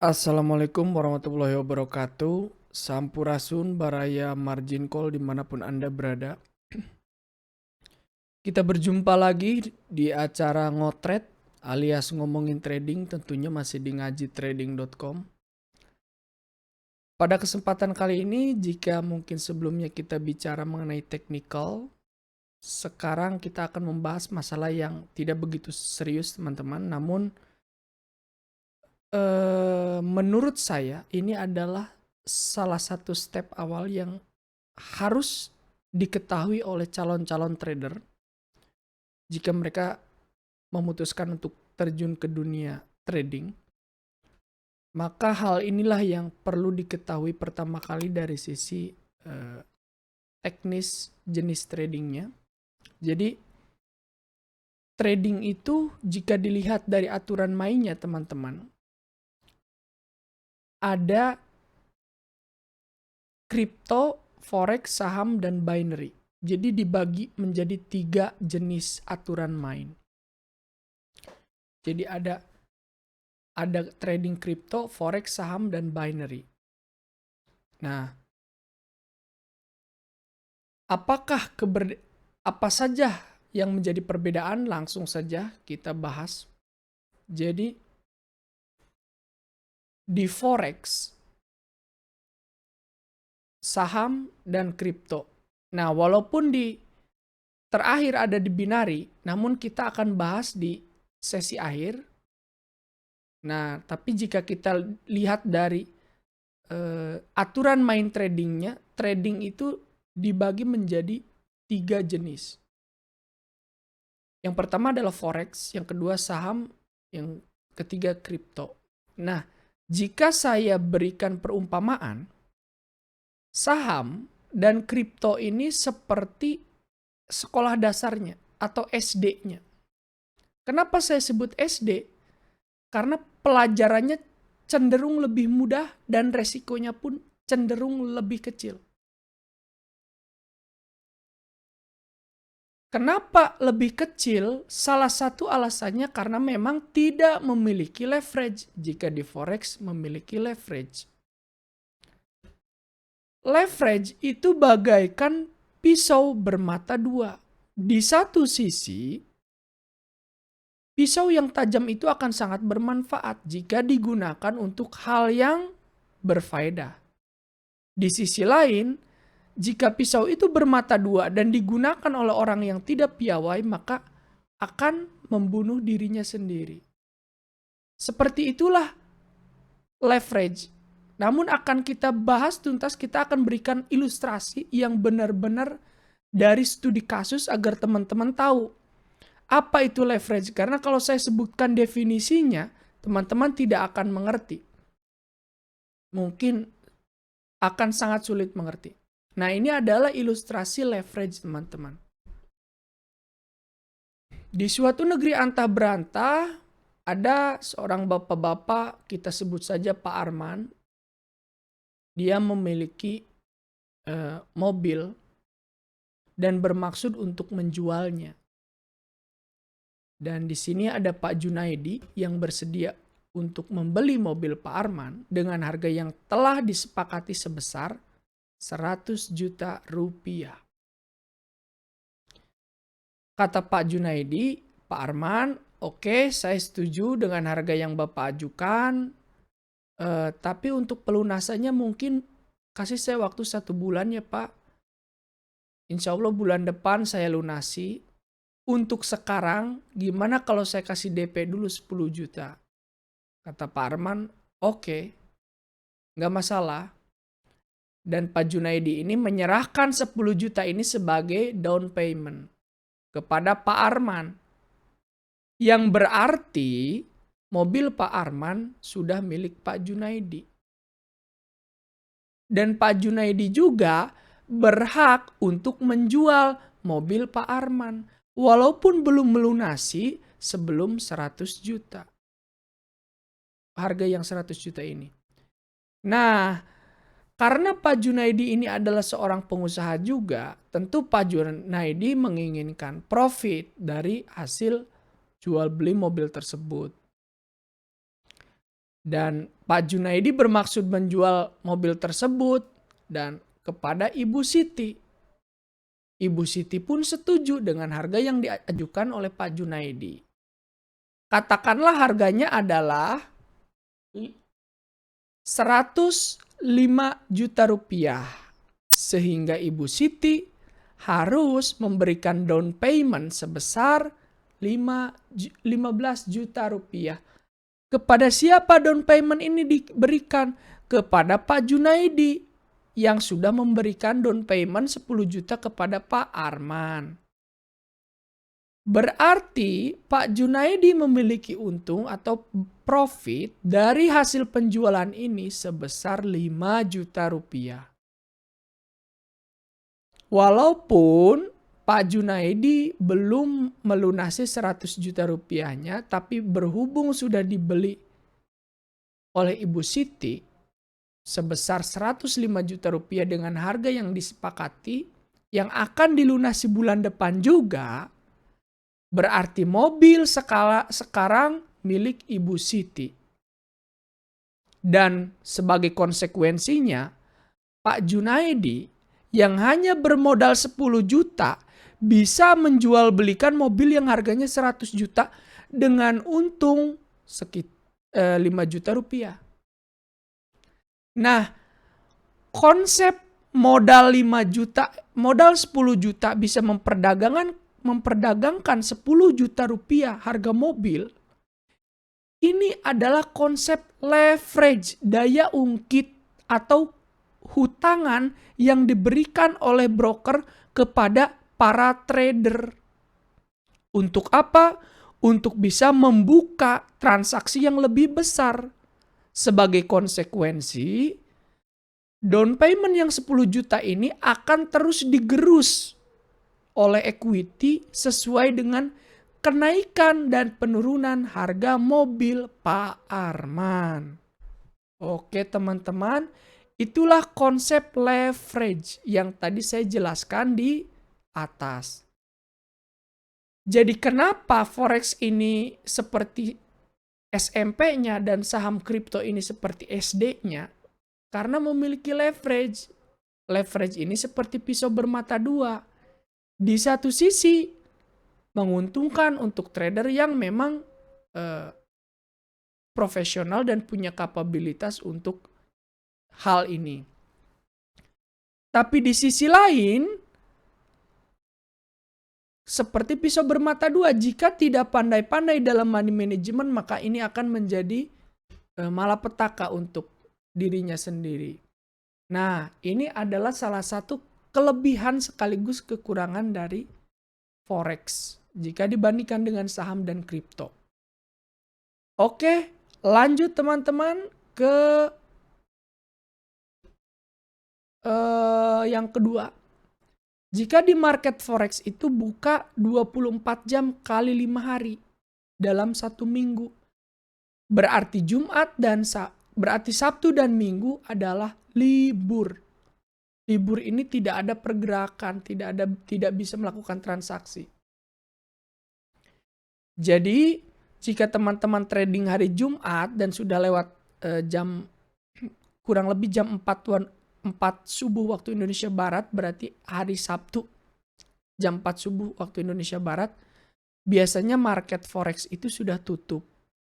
Assalamualaikum warahmatullahi wabarakatuh. Sampurasun, Baraya, Margin Call dimanapun Anda berada. Kita berjumpa lagi di acara ngotret alias ngomongin trading, tentunya masih di ngajitrading.com. Pada kesempatan kali ini, jika mungkin sebelumnya kita bicara mengenai technical, sekarang kita akan membahas masalah yang tidak begitu serius teman-teman, namun menurut saya ini adalah salah satu step awal yang harus diketahui oleh calon-calon trader jika mereka memutuskan untuk terjun ke dunia trading. Maka hal inilah yang perlu diketahui pertama kali dari sisi teknis jenis tradingnya. Jadi trading itu jika dilihat dari aturan mainnya teman-teman, ada kripto, forex, saham, dan binary. Jadi dibagi menjadi 3 jenis aturan main. Jadi ada trading kripto, forex, saham, dan binary. Nah, apa saja yang menjadi perbedaan? Langsung saja kita bahas. Jadi di forex, saham, dan kripto. Nah, walaupun di terakhir ada di binary, namun kita akan bahas di sesi akhir. Nah, tapi jika kita lihat dari aturan main tradingnya, trading itu dibagi menjadi 3 jenis. Yang pertama adalah forex, yang kedua saham, yang ketiga kripto. Nah, jika saya berikan perumpamaan, saham dan kripto ini seperti sekolah dasarnya atau SD-nya. Kenapa saya sebut SD? Karena pelajarannya cenderung lebih mudah dan resikonya pun cenderung lebih kecil. Kenapa lebih kecil? Salah satu alasannya karena memang tidak memiliki leverage. Jika di forex memiliki leverage. Leverage itu bagaikan pisau bermata dua. Di satu sisi, pisau yang tajam itu akan sangat bermanfaat jika digunakan untuk hal yang berfaedah. Di sisi lain, jika pisau itu bermata dua dan digunakan oleh orang yang tidak piawai, maka akan membunuh dirinya sendiri. Seperti itulah leverage. Namun akan kita bahas tuntas, kita akan berikan ilustrasi yang benar-benar dari studi kasus agar teman-teman tahu apa itu leverage. Karena kalau saya sebutkan definisinya, teman-teman tidak akan mengerti. Mungkin akan sangat sulit mengerti. Nah, ini adalah ilustrasi leverage, teman-teman. Di suatu negeri antah berantah, ada seorang bapak-bapak, kita sebut saja Pak Arman. Dia memiliki mobil dan bermaksud untuk menjualnya. Dan di sini ada Pak Junaidi yang bersedia untuk membeli mobil Pak Arman dengan harga yang telah disepakati sebesar 100 juta rupiah. Kata Pak Junaidi, Pak Arman, oke, saya setuju dengan harga yang Bapak ajukan, tapi untuk pelunasannya mungkin kasih saya waktu 1 bulan ya Pak. Insya Allah bulan depan saya lunasi. Untuk sekarang, gimana kalau saya kasih DP dulu 10 juta? Kata Pak Arman, oke, nggak masalah. Dan Pak Junaidi ini menyerahkan 10 juta ini sebagai down payment kepada Pak Arman. Yang berarti mobil Pak Arman sudah milik Pak Junaidi. Dan Pak Junaidi juga berhak untuk menjual mobil Pak Arman. Walaupun belum melunasi sebelum 100 juta. Harga yang 100 juta ini. Nah, karena Pak Junaidi ini adalah seorang pengusaha juga, tentu Pak Junaidi menginginkan profit dari hasil jual beli mobil tersebut. Dan Pak Junaidi bermaksud menjual mobil tersebut dan kepada Ibu Siti. Ibu Siti pun setuju dengan harga yang diajukan oleh Pak Junaidi. Katakanlah harganya adalah 105 juta rupiah. Sehingga Ibu Siti harus memberikan down payment sebesar 15 juta rupiah. Kepada siapa down payment ini diberikan? Kepada Pak Junaidi yang sudah memberikan down payment 10 juta kepada Pak Arman. Berarti Pak Junaidi memiliki untung atau profit dari hasil penjualan ini sebesar 5 juta rupiah. Walaupun Pak Junaidi belum melunasi 100 juta rupiahnya, tapi berhubung sudah dibeli oleh Ibu Siti sebesar 105 juta rupiah dengan harga yang disepakati, yang akan dilunasi bulan depan juga, berarti mobil sekarang milik Ibu Siti. Dan sebagai konsekuensinya, Pak Junaidi yang hanya bermodal 10 juta bisa menjual belikan mobil yang harganya 100 juta dengan untung sekitar 5 juta rupiah. Nah, konsep modal 5 juta, modal 10 juta bisa memperdagangkan 10 juta rupiah harga mobil. Ini adalah konsep leverage, daya ungkit atau hutangan yang diberikan oleh broker kepada para trader. Untuk apa? Untuk bisa membuka transaksi yang lebih besar. Sebagai konsekuensi, down payment yang 10 juta ini akan terus digerus oleh equity sesuai dengan kenaikan dan penurunan harga mobil Pak Arman. Oke teman-teman, itulah konsep leverage yang tadi saya jelaskan di atas. Jadi kenapa forex ini seperti SMP-nya dan saham kripto ini seperti SD-nya? Karena memiliki leverage. Leverage ini seperti pisau bermata dua. Di satu sisi menguntungkan untuk trader yang memang profesional dan punya kapabilitas untuk hal ini. Tapi di sisi lain, seperti pisau bermata dua, jika tidak pandai-pandai dalam money management, maka ini akan menjadi malapetaka untuk dirinya sendiri. Nah, ini adalah salah satu kelebihan sekaligus kekurangan dari forex jika dibandingkan dengan saham dan kripto. Oke, lanjut teman-teman ke yang kedua. Jika di market forex itu buka 24 jam kali 5 hari dalam satu minggu. Berarti berarti Sabtu dan Minggu adalah libur. Libur ini tidak ada pergerakan, tidak bisa melakukan transaksi. Jadi, jika teman-teman trading hari Jumat dan sudah lewat kurang lebih jam 4 subuh waktu Indonesia Barat, berarti hari Sabtu jam 4 subuh waktu Indonesia Barat, biasanya market forex itu sudah tutup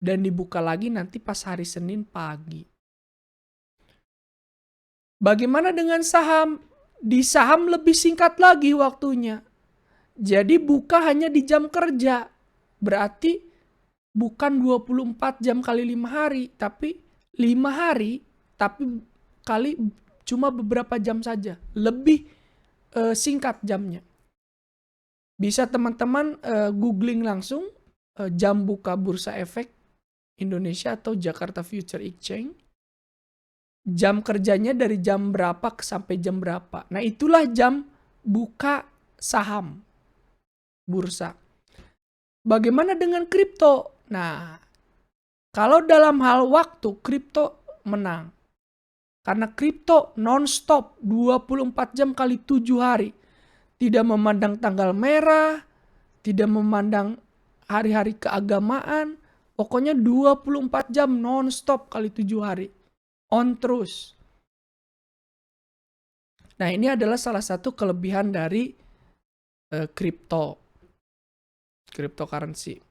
dan dibuka lagi nanti pas hari Senin pagi. Bagaimana dengan saham? Di saham lebih singkat lagi waktunya. Jadi buka hanya di jam kerja. Berarti bukan 24 jam kali 5 hari, tapi 5 hari, tapi kali cuma beberapa jam saja. Lebih singkat jamnya. Bisa teman-teman googling langsung jam buka Bursa Efek Indonesia atau Jakarta Future Exchange. Jam kerjanya dari jam berapa sampai jam berapa. Nah, itulah jam buka saham bursa. Bagaimana dengan kripto? Nah, kalau dalam hal waktu, kripto menang. Karena kripto non-stop 24 jam kali 7 hari. Tidak memandang tanggal merah, tidak memandang hari-hari keagamaan, Pokoknya 24 jam non-stop kali 7 hari. On terus. Nah, ini adalah salah satu kelebihan dari cryptocurrency.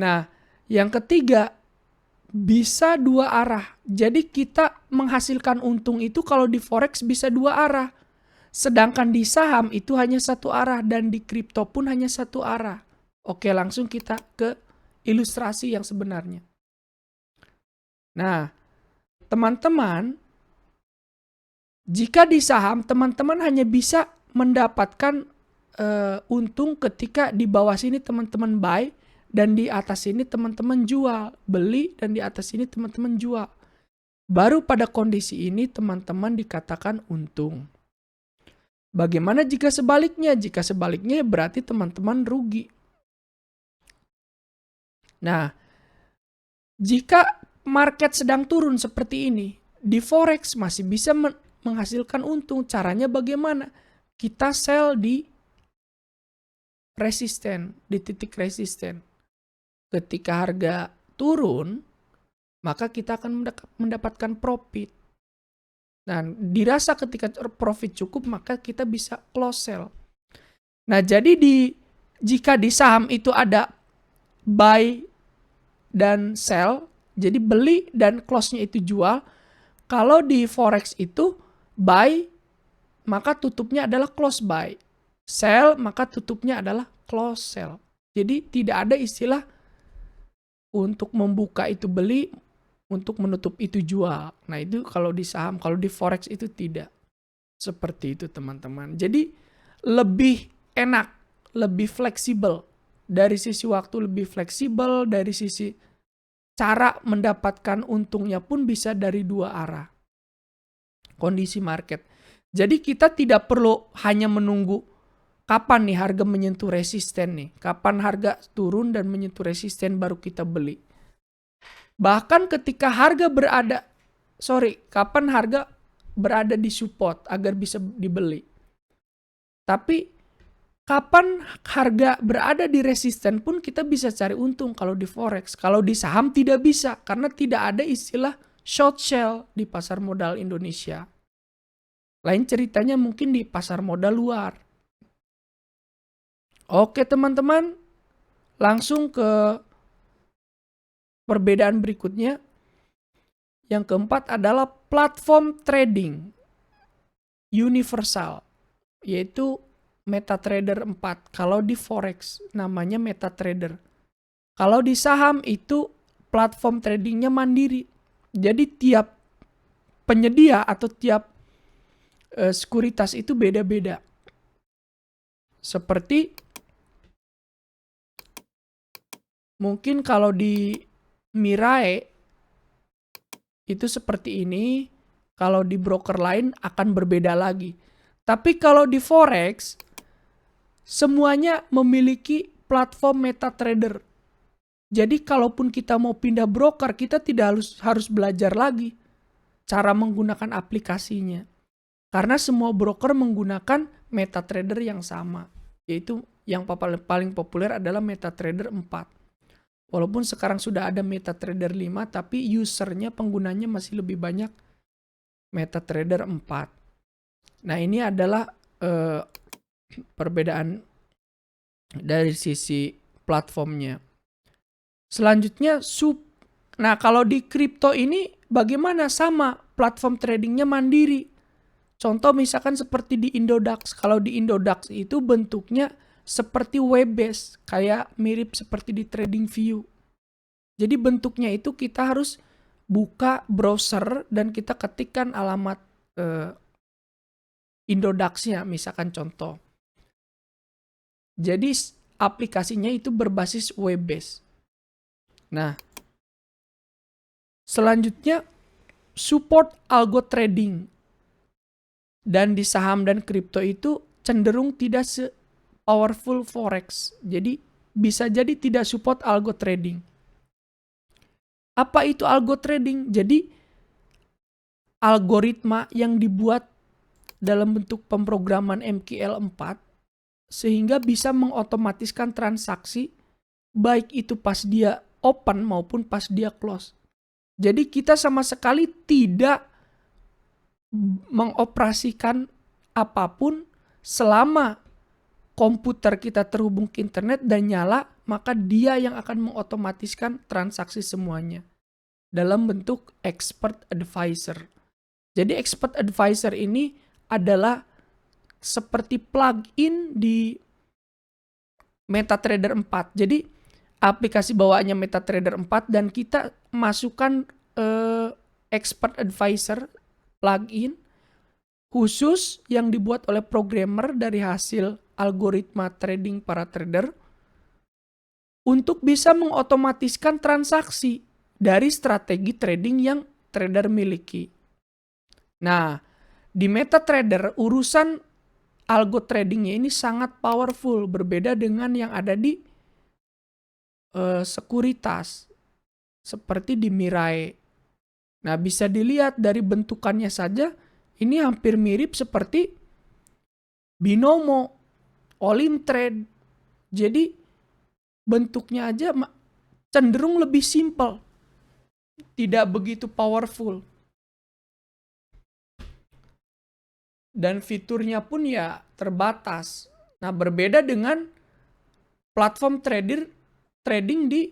Nah, yang ketiga, bisa dua arah. Jadi kita menghasilkan untung itu kalau di forex bisa dua arah. Sedangkan di saham itu hanya satu arah dan di kripto pun hanya satu arah. Oke, langsung kita ke ilustrasi yang sebenarnya. Nah, teman-teman, jika di saham teman-teman hanya bisa mendapatkan untung ketika di bawah sini teman-teman buy dan di atas sini teman-teman jual, beli dan di atas sini teman-teman jual. Baru pada kondisi ini teman-teman dikatakan untung. Bagaimana jika sebaliknya? Jika sebaliknya berarti teman-teman rugi. Nah, jika market sedang turun seperti ini, di forex masih bisa menghasilkan untung. Caranya bagaimana? Kita sell di resisten, di titik resisten. Ketika harga turun, maka kita akan mendapatkan profit. Dan dirasa ketika profit cukup, maka kita bisa close sell. Nah, jadi jika di saham itu ada buy dan sell, jadi beli dan close-nya itu jual. Kalau di forex itu buy, maka tutupnya adalah close buy. Sell, maka tutupnya adalah close sell. Jadi tidak ada istilah untuk membuka itu beli, untuk menutup itu jual. Nah, itu kalau di saham, kalau di forex itu tidak. Seperti itu, teman-teman. Jadi lebih enak, lebih fleksibel. Dari sisi waktu lebih fleksibel, dari sisi cara mendapatkan untungnya pun bisa dari dua arah. Kondisi market. Jadi kita tidak perlu hanya menunggu kapan nih harga menyentuh resisten nih. Kapan harga turun dan menyentuh resisten baru kita beli. Bahkan ketika kapan harga berada di support agar bisa dibeli. Tapi kapan harga berada di resisten pun kita bisa cari untung kalau di forex. Kalau di saham tidak bisa karena tidak ada istilah short sell di pasar modal Indonesia. Lain ceritanya mungkin di pasar modal luar. Oke, teman-teman, langsung ke perbedaan berikutnya. Yang keempat adalah platform trading universal, yaitu MetaTrader 4. Kalau di forex namanya MetaTrader. Kalau di saham itu platform tradingnya mandiri. Jadi tiap penyedia atau tiap sekuritas itu beda-beda. Seperti mungkin kalau di Mirai itu seperti ini, kalau di broker lain akan berbeda lagi. Tapi kalau di forex semuanya memiliki platform MetaTrader. Jadi kalaupun kita mau pindah broker, kita tidak harus belajar lagi cara menggunakan aplikasinya. Karena semua broker menggunakan MetaTrader yang sama, yaitu yang paling populer adalah MetaTrader 4. Walaupun sekarang sudah ada MetaTrader 5, tapi usernya, penggunanya masih lebih banyak MetaTrader 4. Nah, ini adalah perbedaan dari sisi platformnya. Selanjutnya, nah kalau di kripto ini bagaimana? Sama, platform tradingnya mandiri. Contoh misalkan seperti di Indodax. Kalau di Indodax itu bentuknya seperti web base, kayak mirip seperti di TradingView. Jadi bentuknya itu kita harus buka browser dan kita ketikkan alamat Indodax-nya, misalkan contoh. Jadi aplikasinya itu berbasis web base. Nah, selanjutnya support algo trading. Dan di saham dan kripto itu cenderung tidak powerful forex. Jadi bisa jadi tidak support algo trading. Apa itu algo trading? Jadi algoritma yang dibuat dalam bentuk pemrograman MQL4 sehingga bisa mengotomatiskan transaksi, baik itu pas dia open maupun pas dia close. Jadi kita sama sekali tidak mengoperasikan apapun selama komputer kita terhubung ke internet dan nyala, maka dia yang akan mengotomatiskan transaksi semuanya dalam bentuk expert advisor. Jadi expert advisor ini adalah seperti plugin di MetaTrader 4. Jadi aplikasi bawaannya MetaTrader 4 dan kita masukkan expert advisor plugin khusus yang dibuat oleh programmer dari hasil algoritma trading para trader untuk bisa mengotomatiskan transaksi dari strategi trading yang trader miliki. Nah, di MetaTrader urusan algo tradingnya ini sangat powerful, berbeda dengan yang ada di sekuritas seperti di Mirai. Nah, bisa dilihat dari bentukannya saja, ini hampir mirip seperti Binomo, all-in trade. Jadi bentuknya aja cenderung lebih simple, tidak begitu powerful. Dan fiturnya pun ya terbatas. Nah, berbeda dengan platform trading di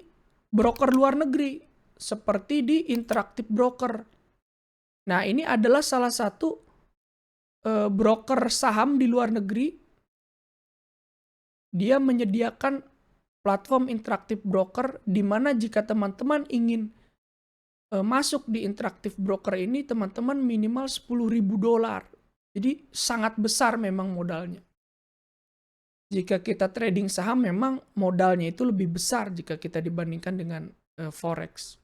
broker luar negeri seperti di Interactive Broker. Nah, ini adalah salah satu broker saham di luar negeri. Dia menyediakan platform Interactive Broker di mana jika teman-teman ingin masuk di Interactive Broker ini, teman-teman minimal $10.000. Jadi sangat besar memang modalnya. Jika kita trading saham memang modalnya itu lebih besar jika kita dibandingkan dengan forex.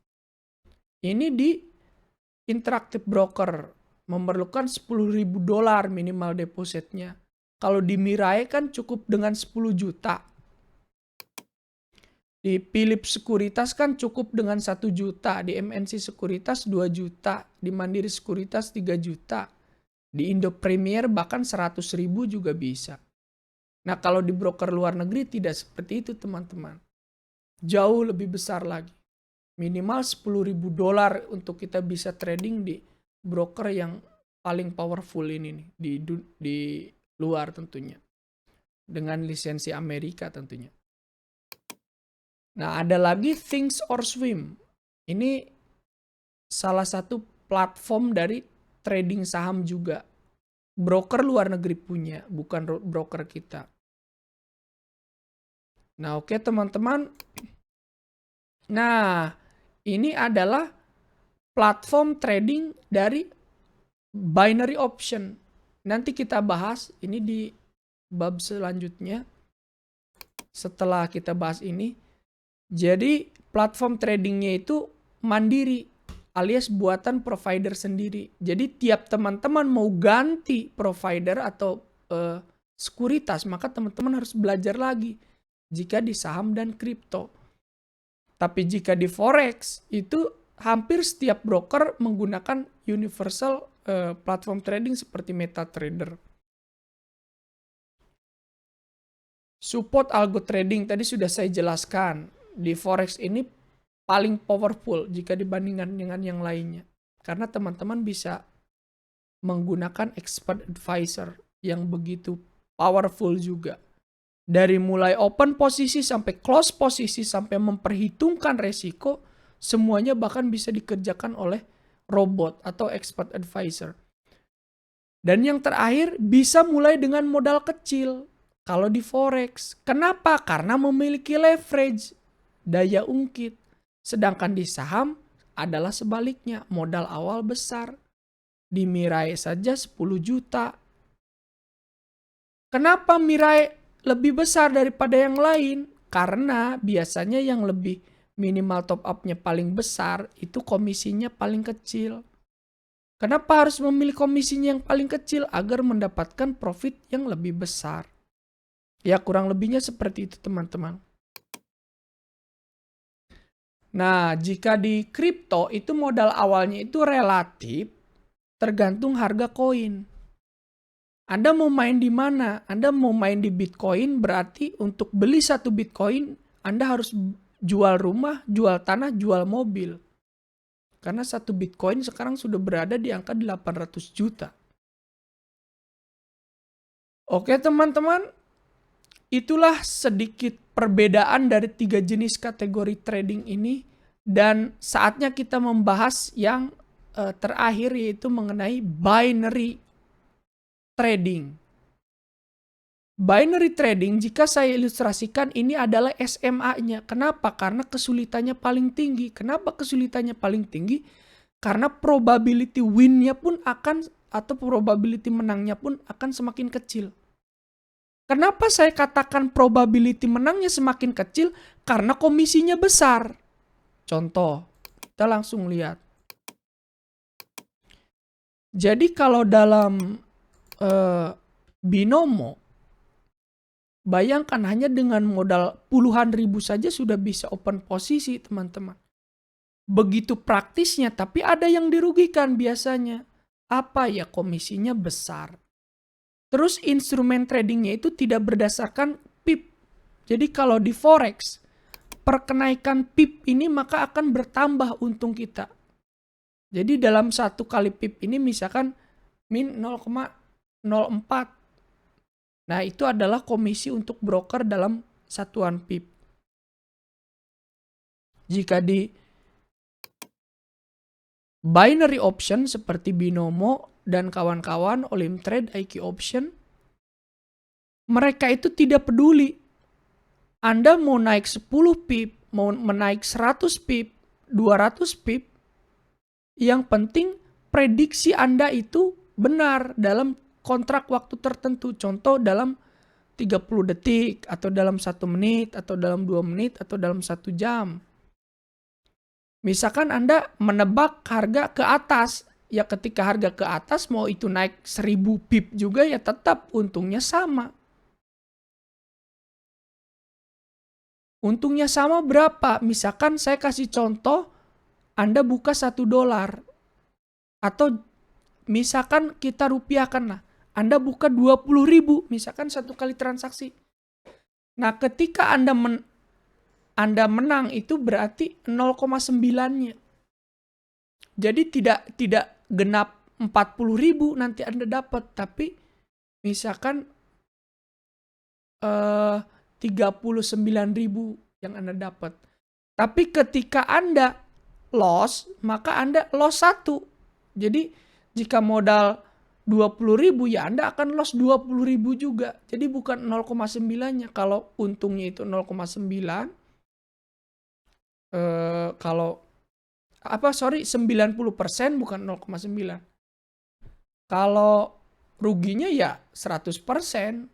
Ini di Interactive Broker memerlukan $10.000 minimal depositnya. Kalau di Mirai kan cukup dengan 10 juta. Di Philip Sekuritas kan cukup dengan 1 juta. Di MNC Sekuritas 2 juta. Di Mandiri Sekuritas 3 juta. Di Indo Premier bahkan 100.000 juga bisa. Nah, kalau di broker luar negeri tidak seperti itu, teman-teman. Jauh lebih besar lagi. Minimal $10.000 untuk kita bisa trading di broker yang paling powerful ini nih, di luar tentunya. Dengan lisensi Amerika tentunya. Nah, ada lagi Thinkorswim. Ini salah satu platform dari trading saham juga. Broker luar negeri punya, bukan broker kita. Nah, oke teman-teman. Nah, ini adalah platform trading dari binary option. Nanti kita bahas ini di bab selanjutnya. Setelah kita bahas ini. Jadi platform tradingnya itu mandiri alias buatan provider sendiri. Jadi tiap teman-teman mau ganti provider atau sekuritas, maka teman-teman harus belajar lagi jika di saham dan kripto. Tapi jika di forex itu hampir setiap broker menggunakan universal platform trading seperti MetaTrader. Support algo trading tadi sudah saya jelaskan. Di forex ini paling powerful jika dibandingkan dengan yang lainnya. Karena teman-teman bisa menggunakan expert advisor yang begitu powerful juga. Dari mulai open posisi sampai close posisi sampai memperhitungkan resiko, semuanya bahkan bisa dikerjakan oleh robot atau expert advisor. Dan yang terakhir, bisa mulai dengan modal kecil. Kalau di forex, kenapa? Karena memiliki leverage, daya ungkit. Sedangkan di saham adalah sebaliknya, modal awal besar. Di Mirai saja 10 juta. Kenapa Mirai lebih besar daripada yang lain? Karena biasanya yang lebih minimal top up-nya paling besar, itu komisinya paling kecil. Kenapa harus memilih komisinya yang paling kecil? Agar mendapatkan profit yang lebih besar. Ya kurang lebihnya seperti itu teman-teman. Nah, jika di kripto itu modal awalnya itu relatif tergantung harga koin. Anda mau main di mana? Anda mau main di Bitcoin berarti untuk beli 1 Bitcoin Anda harus jual rumah, jual tanah, jual mobil. Karena satu Bitcoin sekarang sudah berada di angka 800 juta. Oke teman-teman, itulah sedikit perbedaan dari 3 jenis kategori trading ini. Dan saatnya kita membahas yang terakhir, yaitu mengenai binary trading. Binary trading, jika saya ilustrasikan, ini adalah SMA-nya. Kenapa? Karena kesulitannya paling tinggi. Kenapa kesulitannya paling tinggi? Karena probability win-nya pun akan, atau probability menangnya pun akan semakin kecil. Kenapa saya katakan probability menangnya semakin kecil? Karena komisinya besar. Contoh, kita langsung lihat. Jadi kalau dalam binomo, bayangkan hanya dengan modal puluhan ribu saja sudah bisa open posisi, teman-teman. Begitu praktisnya, tapi ada yang dirugikan biasanya. Apa ya? Komisinya besar. Terus instrumen tradingnya itu tidak berdasarkan pip. Jadi kalau di forex, perkenaikan pip ini maka akan bertambah untung kita. Jadi dalam satu kali pip ini misalkan min 0,04. Nah, itu adalah komisi untuk broker dalam satuan pip. Jika di binary option seperti binomo dan kawan-kawan, Olimtrade, IQ option, mereka itu tidak peduli. Anda mau naik 10 pip, mau menaik 100 pip, 200 pip, yang penting prediksi Anda itu benar dalam kontrak waktu tertentu. Contoh dalam 30 detik, atau dalam 1 menit, atau dalam 2 menit, atau dalam 1 jam. Misalkan Anda menebak harga ke atas, ya ketika harga ke atas mau itu naik 1000 pip juga ya tetap untungnya sama. Untungnya sama berapa? Misalkan saya kasih contoh, Anda buka $1. Atau misalkan kita rupiahkan lah, Anda buka 20.000, misalkan satu kali transaksi. Nah, ketika Anda menang itu berarti 0,9-nya. Jadi tidak genap 40.000 nanti Anda dapat, tapi misalkan 39.000 yang Anda dapat. Tapi ketika Anda loss, maka Anda loss 1. Jadi jika modal 20.000 ya Anda akan loss 20.000 juga. Jadi bukan 0,9-nya. Kalau untungnya itu 0,9, kalau 90% bukan 0,9. Kalau ruginya ya 100%.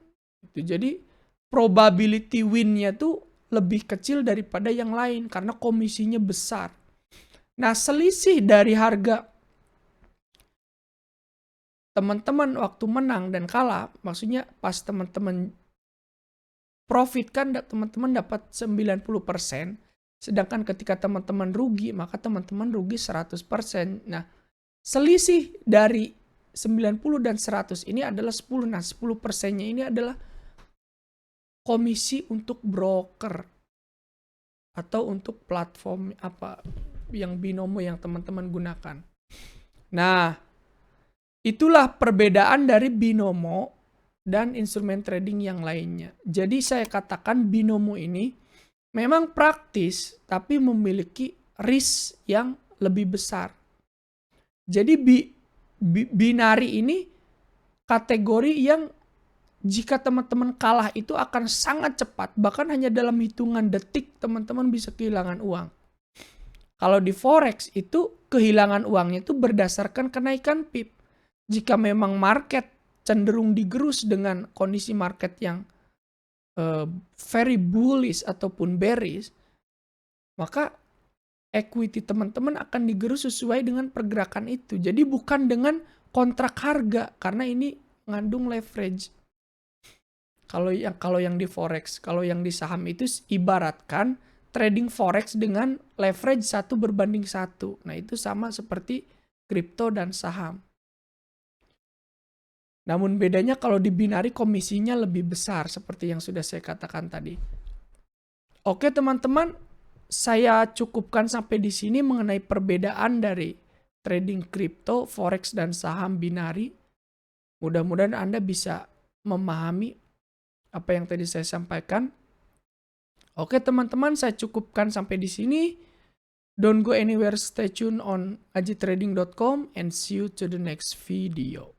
Jadi probability win-nya tuh lebih kecil daripada yang lain karena komisinya besar. Nah, selisih dari harga teman-teman waktu menang dan kalah, maksudnya pas teman-teman profit kan teman-teman dapat 90%, sedangkan ketika teman-teman rugi, maka teman-teman rugi 100%. Nah, selisih dari 90 dan 100 ini adalah 10. Nah, 10%-nya ini adalah komisi untuk broker atau untuk platform apa yang binomo yang teman-teman gunakan. Nah, itulah perbedaan dari binomo dan instrumen trading yang lainnya. Jadi saya katakan binomo ini memang praktis tapi memiliki risk yang lebih besar. Jadi binary ini kategori yang jika teman-teman kalah itu akan sangat cepat, bahkan hanya dalam hitungan detik teman-teman bisa kehilangan uang. Kalau di forex itu kehilangan uangnya itu berdasarkan kenaikan pip. Jika memang market cenderung digerus dengan kondisi market yang very bullish ataupun bearish, maka equity teman-teman akan digerus sesuai dengan pergerakan itu. Jadi bukan dengan kontrak harga, karena ini mengandung leverage. Kalau yang di forex, kalau yang di saham itu ibaratkan trading forex dengan leverage 1:1. Nah, itu sama seperti kripto dan saham. Namun bedanya kalau di binary komisinya lebih besar seperti yang sudah saya katakan tadi. Oke teman-teman, saya cukupkan sampai di sini mengenai perbedaan dari trading kripto, forex, dan saham binari. Mudah-mudahan Anda bisa memahami apa yang tadi saya sampaikan. Oke teman-teman, saya cukupkan sampai di sini. Don't go anywhere, stay tuned on ajitrading.com and see you to the next video.